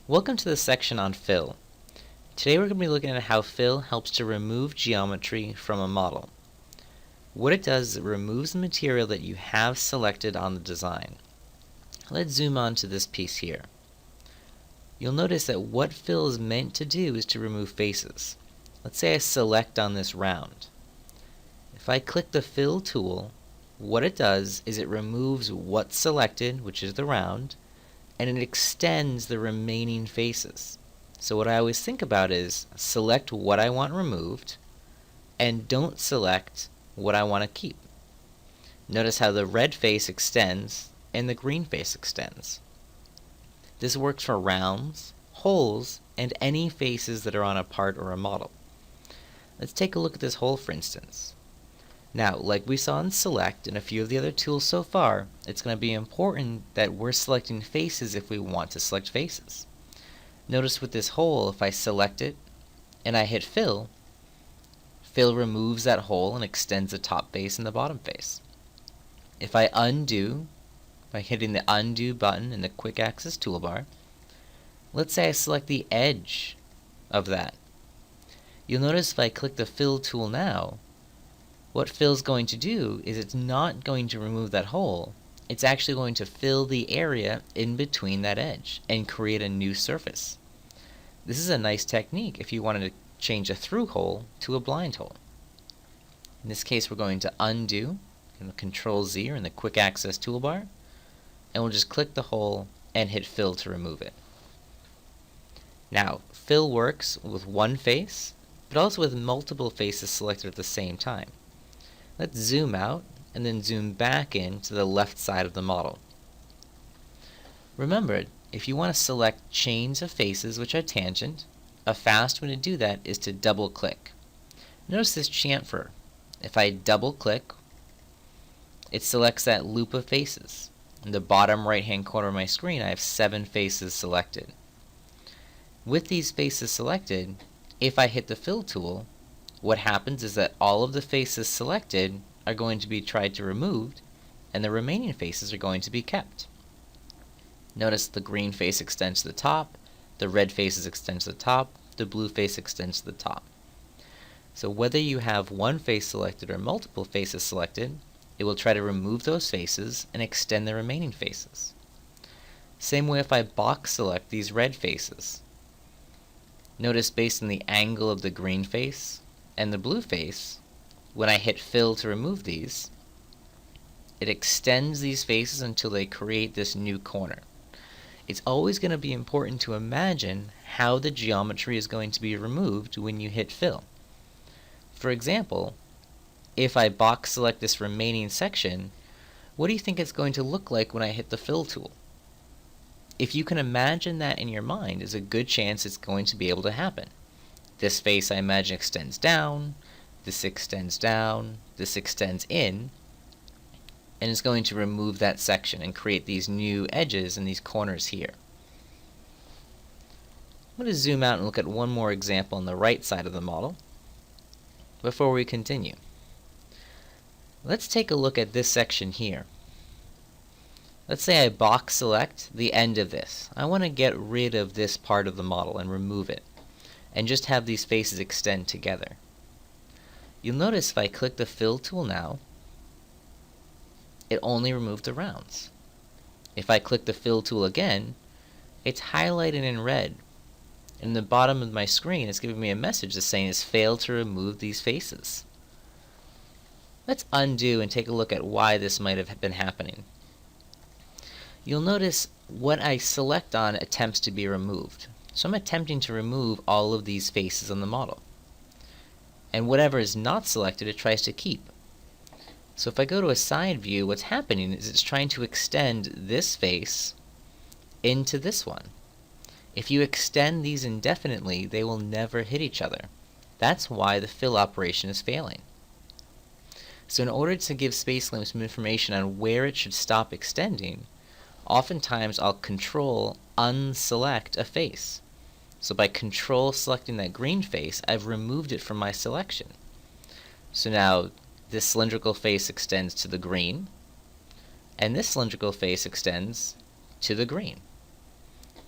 Welcome to the section on fill. Today we're going to be looking at how fill helps to remove geometry from a model. What it does is it removes the material that you have selected on the design. Let's zoom on to this piece here. You'll notice that what fill is meant to do is to remove faces. Let's say I select on this round. If I click the fill tool, what it does is it removes what's selected, which is the round, and it extends the remaining faces. So what I always think about is select what I want removed and don't select what I want to keep. Notice how the red face extends and the green face extends. This works for rounds, holes, and any faces that are on a part or a model. Let's take a look at this hole for instance. Now, like we saw in Select and a few of the other tools so far, it's going to be important that we're selecting faces if we want to select faces. Notice with this hole, if I select it and I hit Fill, Fill removes that hole and extends the top face and the bottom face. If I undo, by hitting the Undo button in the Quick Access toolbar, let's say I select the edge of that. You'll notice if I click the Fill tool now, what fill's going to do is it's not going to remove that hole, it's actually going to fill the area in between that edge and create a new surface. This is a nice technique if you wanted to change a through hole to a blind hole. In this case we're going to undo, and Control Z or in the Quick Access toolbar, and we'll just click the hole and hit Fill to remove it. Now, fill works with one face, but also with multiple faces selected at the same time. Let's zoom out and then zoom back in to the left side of the model. Remember, if you want to select chains of faces which are tangent, a fast way to do that is to double click. Notice this chamfer. If I double click, it selects that loop of faces. In the bottom right hand corner of my screen I have 7 faces selected. With these faces selected, if I hit the fill tool, what happens is that all of the faces selected are going to be tried to removed, and the remaining faces are going to be kept. Notice the green face extends to the top, the red faces extend to the top, the blue face extends to the top. So whether you have one face selected or multiple faces selected, it will try to remove those faces and extend the remaining faces. Same way if I box select these red faces. Notice based on the angle of the green face and the blue face, when I hit Fill to remove these, it extends these faces until they create this new corner. It's always going to be important to imagine how the geometry is going to be removed when you hit Fill. For example, if I box select this remaining section, what do you think it's going to look like when I hit the Fill tool? If you can imagine that in your mind, there's a good chance it's going to be able to happen. This face I imagine extends down, this extends down, this extends in, and it's going to remove that section and create these new edges and these corners here. I'm going to zoom out and look at one more example on the right side of the model before we continue. Let's take a look at this section here. Let's say I box select the end of this. I want to get rid of this part of the model and remove it, and just have these faces extend together. You'll notice if I click the Fill tool now, it only removed the rounds. If I click the Fill tool again, it's highlighted in red. In the bottom of my screen, it's giving me a message that's saying it's failed to remove these faces. Let's undo and take a look at why this might have been happening. You'll notice what I select on attempts to be removed. So I'm attempting to remove all of these faces on the model. And whatever is not selected, it tries to keep. So if I go to a side view, what's happening is it's trying to extend this face into this one. If you extend these indefinitely, they will never hit each other. That's why the fill operation is failing. So in order to give SpaceClaim some information on where it should stop extending, oftentimes I'll Control unselect a face. So by Control selecting that green face, I've removed it from my selection. So now this cylindrical face extends to the green, and this cylindrical face extends to the green.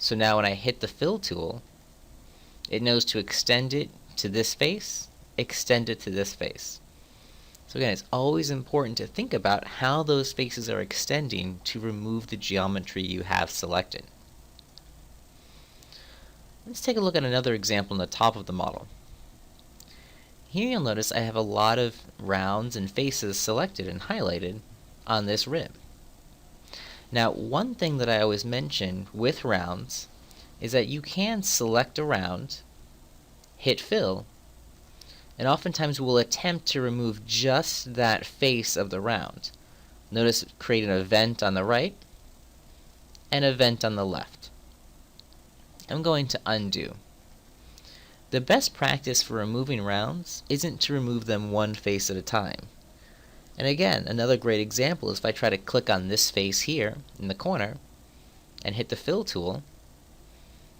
So now when I hit the fill tool, it knows to extend it to this face, extend it to this face. So again, it's always important to think about how those faces are extending to remove the geometry you have selected. Let's take a look at another example on the top of the model. Here you'll notice I have a lot of rounds and faces selected and highlighted on this rib. Now, one thing that I always mention with rounds is that you can select a round, hit fill, and oftentimes we'll attempt to remove just that face of the round. Notice creating a vent on the right and a vent on the left. I'm going to undo. The best practice for removing rounds isn't to remove them one face at a time. And again, another great example is if I try to click on this face here in the corner and hit the fill tool,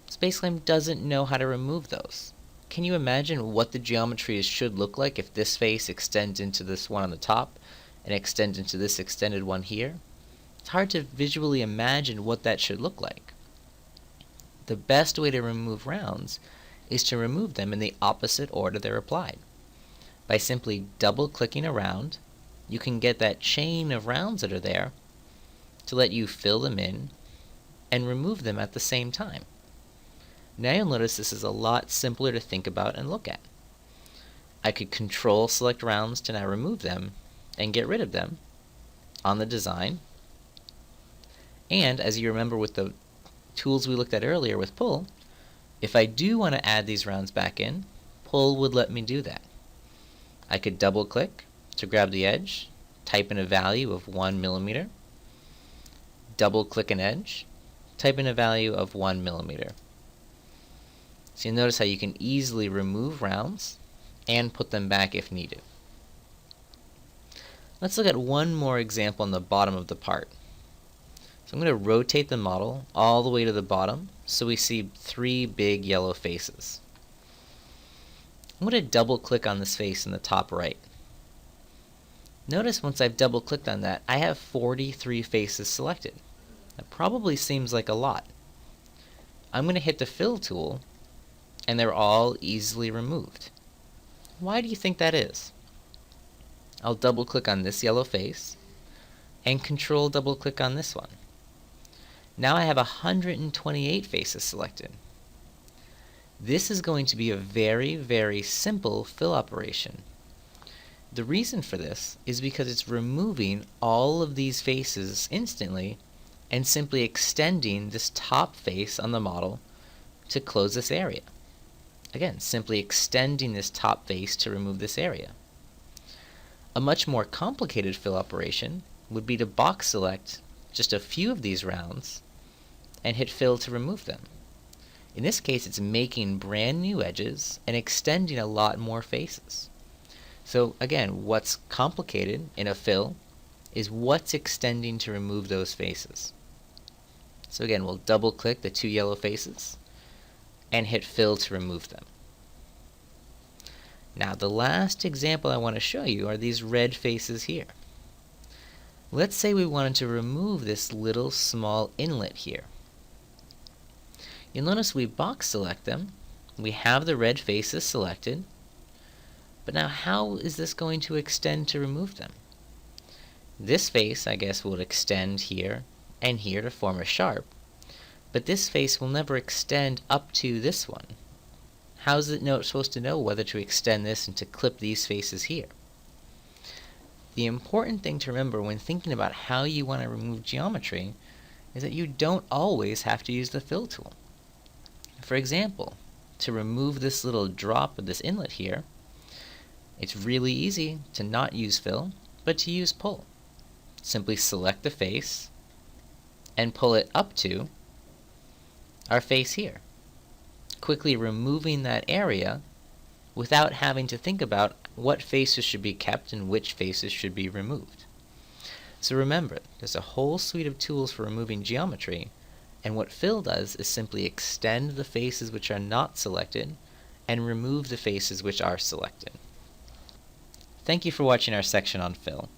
SpaceClaim doesn't know how to remove those. Can you imagine what the geometry should look like if this face extends into this one on the top and extends into this extended one here? It's hard to visually imagine what that should look like. The best way to remove rounds is to remove them in the opposite order they're applied. By simply double-clicking a round, you can get that chain of rounds that are there to let you fill them in and remove them at the same time. Now you'll notice this is a lot simpler to think about and look at. I could control select rounds to now remove them and get rid of them on the design. And as you remember with the tools we looked at earlier with pull, if I do want to add these rounds back in, pull would let me do that. I could double click to grab the edge, type in a value of 1 millimeter, double click an edge, type in a value of 1 millimeter. So you'll notice how you can easily remove rounds and put them back if needed. Let's look at one more example on the bottom of the part. So I'm going to rotate the model all the way to the bottom so we see 3 big yellow faces. I'm going to double click on this face in the top right. Notice once I've double clicked on that, I have 43 faces selected. That probably seems like a lot. I'm going to hit the fill tool and they're all easily removed. Why do you think that is? I'll double click on this yellow face and control double click on this one. Now I have 128 faces selected. This is going to be a very, very simple fill operation. The reason for this is because it's removing all of these faces instantly and simply extending this top face on the model to close this area. Again, simply extending this top face to remove this area. A much more complicated fill operation would be to box select just a few of these rounds and hit fill to remove them. In this case, it's making brand new edges and extending a lot more faces. So again, what's complicated in a fill is what's extending to remove those faces. So again, we'll double click the 2 yellow faces and hit fill to remove them. Now the last example I want to show you are these red faces here. Let's say we wanted to remove this little small inlet here. You'll notice we box select them. We have the red faces selected. But now how is this going to extend to remove them? This face, I guess, will extend here and here to form a sharp. But this face will never extend up to this one. How is it supposed to know whether to extend this and to clip these faces here? The important thing to remember when thinking about how you want to remove geometry is that you don't always have to use the fill tool. For example, to remove this little drop of this inlet here, it's really easy to not use fill, but to use pull. Simply select the face and pull it up to our face here, quickly removing that area without having to think about what faces should be kept and which faces should be removed. So remember, there's a whole suite of tools for removing geometry, and what fill does is simply extend the faces which are not selected and remove the faces which are selected. Thank you for watching our section on fill.